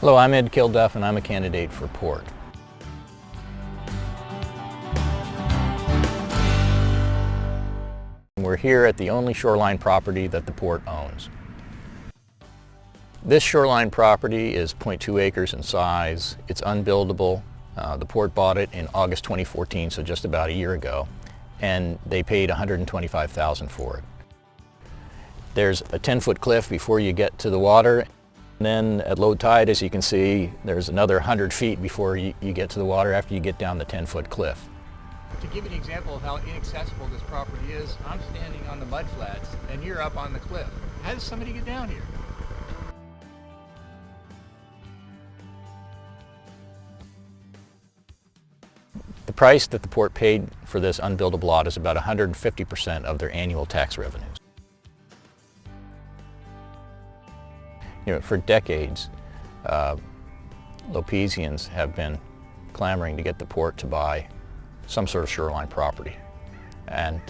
Hello, I'm Ed Kilduff and I'm a candidate for Port. We're here at the only shoreline property that the Port owns. This shoreline property is 0.2 acres in size. It's unbuildable. The Port bought it in August 2014, so just about a year ago, and they paid $125,000 for it. There's a 10-foot cliff before you get to the water. And then at low tide, as you can see, there's another 100 feet before you get to the water after you get down the 10-foot cliff. To give you an example of how inaccessible this property is, I'm standing on the mud flats and you're up on the cliff. How does somebody get down here? The price that the Port paid for this unbuildable lot is about 150% of their annual tax revenues. You know, for decades, Lopesians have been clamoring to get the Port to buy some sort of shoreline property, and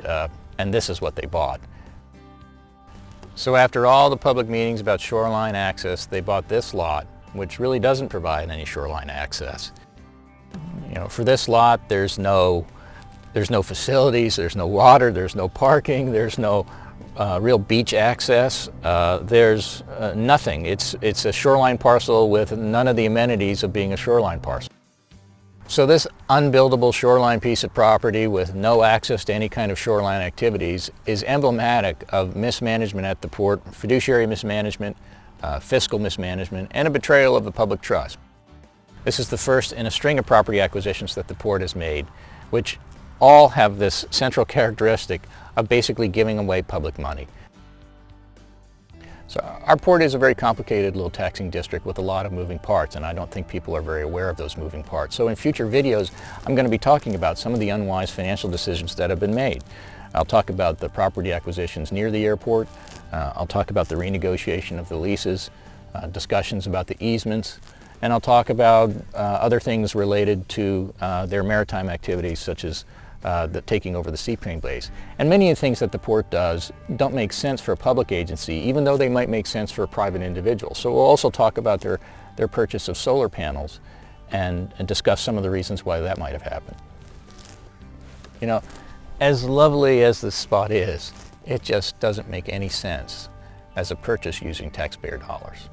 this is what they bought. So after all the public meetings about shoreline access, they bought this lot, which really doesn't provide any shoreline access. You know, for this lot, there's no facilities, there's no water, there's no parking, there's no real beach access. There's nothing. It's a shoreline parcel with none of the amenities of being a shoreline parcel. So this unbuildable shoreline piece of property with no access to any kind of shoreline activities is emblematic of mismanagement at the Port, fiduciary mismanagement, fiscal mismanagement, and a betrayal of the public trust. This is the first in a string of property acquisitions that the Port has made, which all have this central characteristic of basically giving away public money. So our Port is a very complicated little taxing district with a lot of moving parts, and I don't think people are very aware of those moving parts. So in future videos, I'm going to be talking about some of the unwise financial decisions that have been made. I'll talk about the property acquisitions near the airport. I'll talk about the renegotiation of the leases, discussions about the easements, and I'll talk about other things related to their maritime activities, such as taking over the seaplane base. And many of the things that the Port does don't make sense for a public agency, even though they might make sense for a private individual. So we'll also talk about their purchase of solar panels and discuss some of the reasons why that might have happened. You know, as lovely as this spot is, it just doesn't make any sense as a purchase using taxpayer dollars.